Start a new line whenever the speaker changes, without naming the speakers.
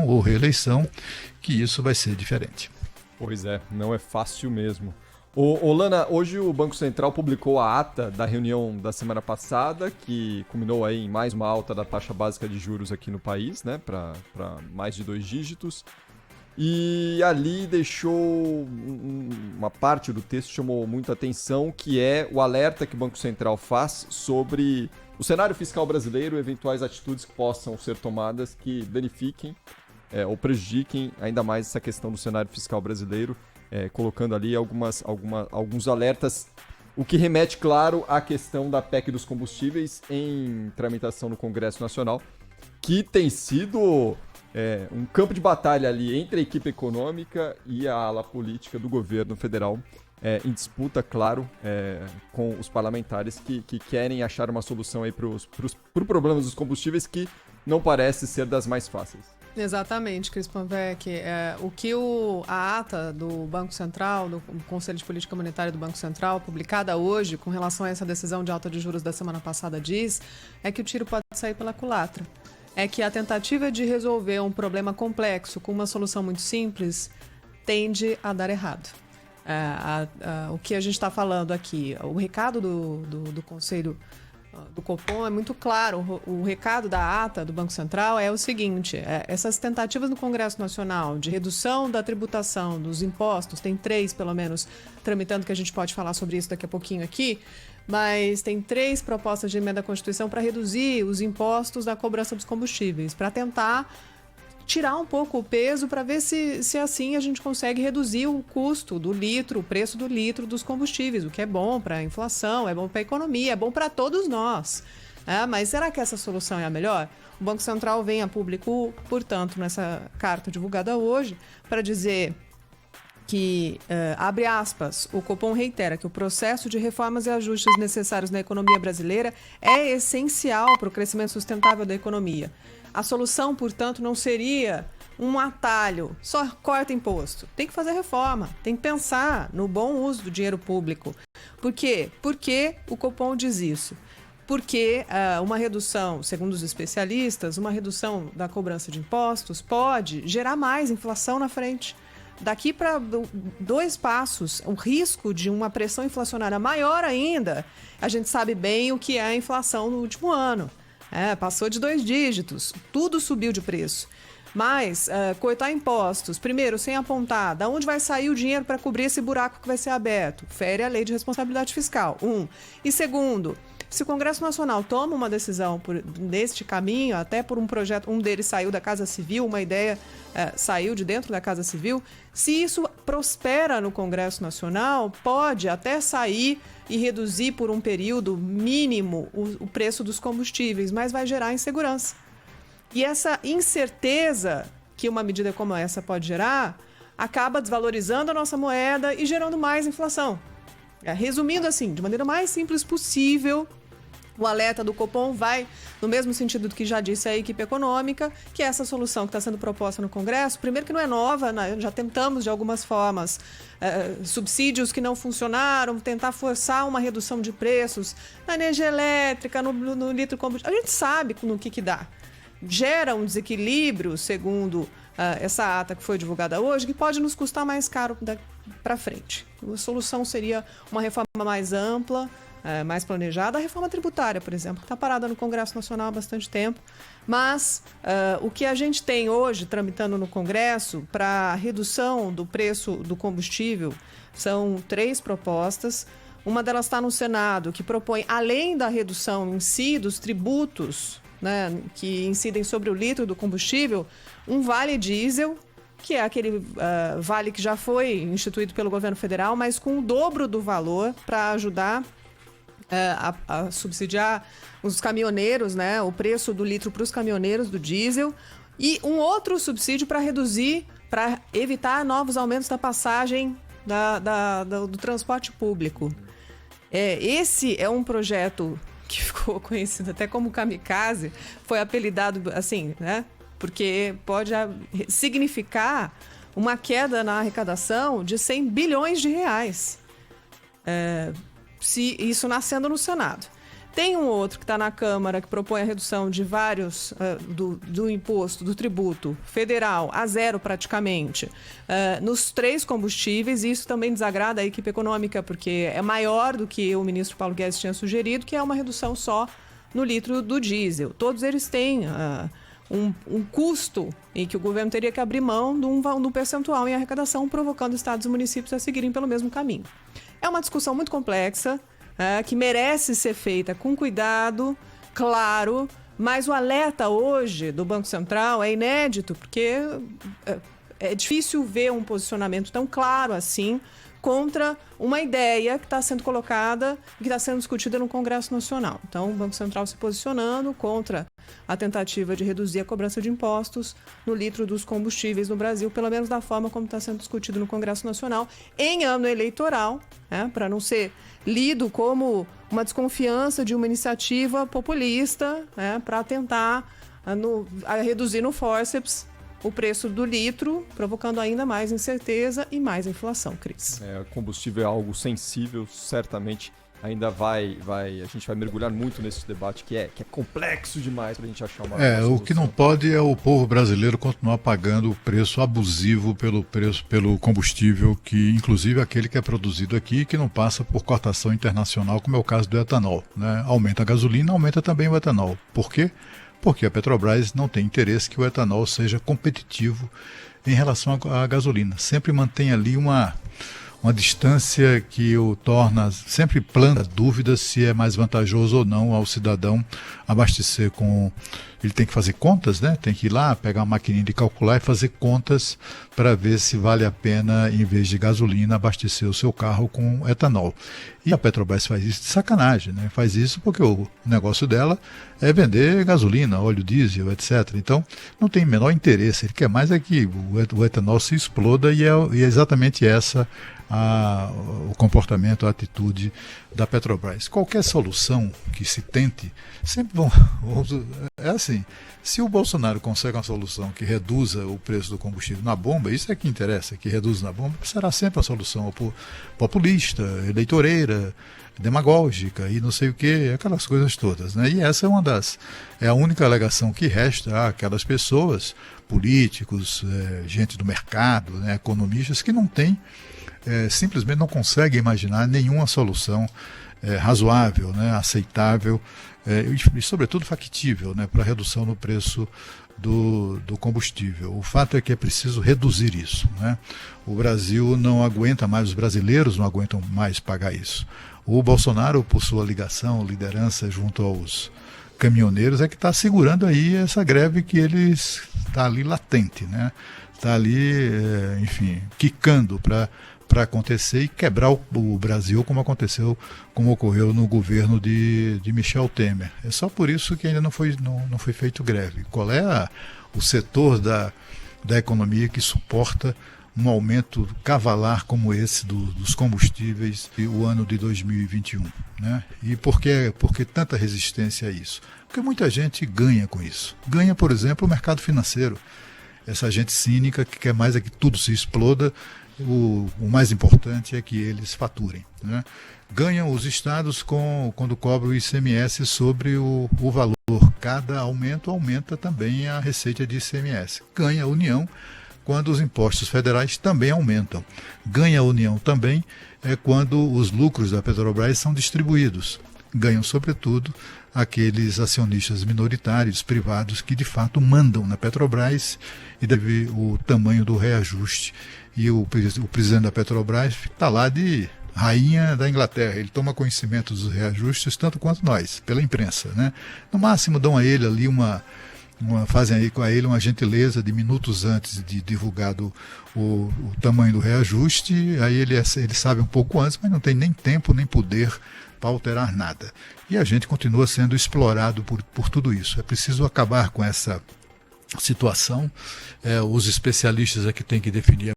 ou reeleição, que isso vai ser diferente.
Pois é, não é fácil mesmo. Ô Lana, hoje o Banco Central publicou a ata da reunião da semana passada, que culminou aí em mais uma alta da taxa básica de juros aqui no país, né, para mais de 2 dígitos. E ali deixou uma parte do texto chamou muita atenção, que é o alerta que o Banco Central faz sobre o cenário fiscal brasileiro, eventuais atitudes que possam ser tomadas que danifiquem ou prejudiquem ainda mais essa questão do cenário fiscal brasileiro, colocando ali alguns alertas, o que remete, claro, à questão da PEC dos combustíveis em tramitação no Congresso Nacional, que tem sido um campo de batalha ali entre a equipe econômica e a ala política do governo federal, em disputa, claro, com os parlamentares que querem achar uma solução aí para o problema dos combustíveis, que não parece ser das mais fáceis.
Exatamente, Cris Panvec. O que a ata do Banco Central, do Conselho de Política Monetária do Banco Central, publicada hoje com relação a essa decisão de alta de juros da semana passada, diz é que o tiro pode sair pela culatra. É que a tentativa de resolver um problema complexo com uma solução muito simples tende a dar errado. O que a gente está falando aqui, o recado do Conselho do Copom é muito claro. O recado da ata do Banco Central é o seguinte: essas tentativas no Congresso Nacional de redução da tributação dos impostos, tem 3 pelo menos tramitando, que a gente pode falar sobre isso daqui a pouquinho aqui, mas tem 3 propostas de emenda à Constituição para reduzir os impostos da cobrança dos combustíveis, para tentar tirar um pouco o peso, para ver se assim a gente consegue reduzir o custo do litro, o preço do litro dos combustíveis, o que é bom para a inflação, é bom para a economia, é bom para todos nós. Mas será que essa solução é a melhor? O Banco Central vem a público, portanto, nessa carta divulgada hoje, para dizer que, abre aspas, o Copom reitera que o processo de reformas e ajustes necessários na economia brasileira é essencial para o crescimento sustentável da economia. A solução, portanto, não seria um atalho, só corta imposto. Tem que fazer reforma, tem que pensar no bom uso do dinheiro público. Por quê? Por que o Copom diz isso? Porque uma redução, segundo os especialistas, uma redução da cobrança de impostos pode gerar mais inflação na frente. Daqui para 2 passos, o risco de uma pressão inflacionária maior ainda, a gente sabe bem o que é a inflação no último ano. Passou de 2 dígitos, tudo subiu de preço. Mas cortar impostos, primeiro, sem apontar de onde vai sair o dinheiro para cobrir esse buraco que vai ser aberto, fere a lei de responsabilidade fiscal, E segundo, se o Congresso Nacional toma uma decisão neste caminho, até por um projeto, um deles saiu da Casa Civil, uma ideia saiu de dentro da Casa Civil, se isso prospera no Congresso Nacional, pode até sair e reduzir por um período mínimo o preço dos combustíveis, mas vai gerar insegurança. E essa incerteza que uma medida como essa pode gerar, acaba desvalorizando a nossa moeda e gerando mais inflação. Resumindo assim, de maneira mais simples possível, o alerta do Copom vai no mesmo sentido do que já disse a equipe econômica, que essa solução que está sendo proposta no Congresso, primeiro que não é nova, já tentamos de algumas formas subsídios que não funcionaram, tentar forçar uma redução de preços na energia elétrica, no litro de combustível. A gente sabe no que dá. Gera um desequilíbrio, segundo essa ata que foi divulgada hoje, que pode nos custar mais caro para frente. A solução seria uma reforma mais ampla, mais planejada. A reforma tributária, por exemplo, que está parada no Congresso Nacional há bastante tempo. Mas o que a gente tem hoje tramitando no Congresso para redução do preço do combustível são 3 propostas. Uma delas está no Senado, que propõe, além da redução em si dos tributos, né, que incidem sobre o litro do combustível, um vale diesel, que é aquele vale que já foi instituído pelo governo federal, mas com o dobro do valor para ajudar a subsidiar os caminhoneiros, né, o preço do litro para os caminhoneiros do diesel, e um outro subsídio para reduzir, para evitar novos aumentos da passagem do transporte público. Esse é um projeto que ficou conhecido até como kamikaze, foi apelidado assim, né? Porque pode significar uma queda na arrecadação de 100 bilhões de reais. Se isso nascendo no Senado. Tem um outro que está na Câmara que propõe a redução de vários do imposto, do tributo federal a zero praticamente, nos 3 combustíveis. E isso também desagrada a equipe econômica, porque é maior do que o ministro Paulo Guedes tinha sugerido, que é uma redução só no litro do diesel. Todos eles têm um custo em que o governo teria que abrir mão de um percentual em arrecadação, provocando estados e municípios a seguirem pelo mesmo caminho. É uma discussão muito complexa, que merece ser feita com cuidado, claro, mas o alerta hoje do Banco Central é inédito, porque é difícil ver um posicionamento tão claro assim contra uma ideia que está sendo colocada e que está sendo discutida no Congresso Nacional. Então, o Banco Central se posicionando contra a tentativa de reduzir a cobrança de impostos no litro dos combustíveis no Brasil, pelo menos da forma como está sendo discutido no Congresso Nacional, em ano eleitoral, para não ser lido como uma desconfiança de uma iniciativa populista, para tentar reduzir no fórceps o preço do litro, provocando ainda mais incerteza e mais inflação, Cris.
Combustível é algo sensível, certamente ainda a gente vai mergulhar muito nesse debate que é complexo demais para a gente achar uma solução.
O que não pode é o povo brasileiro continuar pagando o preço abusivo pelo combustível, que inclusive aquele que é produzido aqui, que não passa por cotação internacional, como é o caso do etanol, né? Aumenta a gasolina, aumenta também o etanol. Por quê? Porque a Petrobras não tem interesse que o etanol seja competitivo em relação à gasolina. Sempre mantém ali uma distância que o torna, sempre planta dúvidas se é mais vantajoso ou não ao cidadão abastecer com... Ele tem que fazer contas, né? Tem que ir lá, pegar uma maquininha de calcular e fazer contas para ver se vale a pena, em vez de gasolina, abastecer o seu carro com etanol. E a Petrobras faz isso de sacanagem, né? Faz isso porque o negócio dela é vender gasolina, óleo diesel, etc. Então, não tem o menor interesse. Ele quer mais é que o etanol se exploda e é exatamente essa o comportamento, a atitude da Petrobras. Qualquer solução que se tente, sempre é assim, se o Bolsonaro consegue uma solução que reduza o preço do combustível na bomba, isso é que interessa, que reduza na bomba, será sempre uma solução populista, eleitoreira, demagógica e não sei o que, aquelas coisas todas, né? E essa é a única alegação que resta àquelas pessoas, políticos, gente do mercado, né, economistas, que não têm simplesmente não consegue imaginar nenhuma solução razoável, né, aceitável e, sobretudo, factível, né, para a redução no preço do combustível. O fato é que é preciso reduzir isso, né? O Brasil não aguenta mais, os brasileiros não aguentam mais pagar isso. O Bolsonaro, por sua liderança junto aos caminhoneiros, é que está segurando aí essa greve que eles está ali latente, né? Está ali, enfim, quicando para acontecer e quebrar o Brasil, como ocorreu no governo de Michel Temer. É só por isso que ainda não foi feito greve. Qual é o setor da economia que suporta um aumento cavalar como esse dos combustíveis o ano de 2021? Né? E por que tanta resistência a isso? Porque muita gente ganha com isso. Ganha, por exemplo, o mercado financeiro. Essa gente cínica que quer mais é que tudo se exploda. O mais importante é que eles faturem, né? Ganham os estados quando cobram o ICMS sobre o valor. Cada aumento aumenta também a receita de ICMS. Ganha a União quando os impostos federais também aumentam. Ganha a União também quando os lucros da Petrobras são distribuídos. Ganham, sobretudo, aqueles acionistas minoritários, privados, que de fato mandam na Petrobras e deve o tamanho do reajuste. E o presidente da Petrobras está lá de rainha da Inglaterra. Ele toma conhecimento dos reajustes tanto quanto nós, pela imprensa, né? No máximo dão a ele ali fazem aí com ele uma gentileza de minutos antes de divulgado o tamanho do reajuste. Aí ele sabe um pouco antes, mas não tem nem tempo nem poder para alterar nada. E a gente continua sendo explorado por tudo isso. É preciso acabar com essa situação. Os especialistas é que têm que definir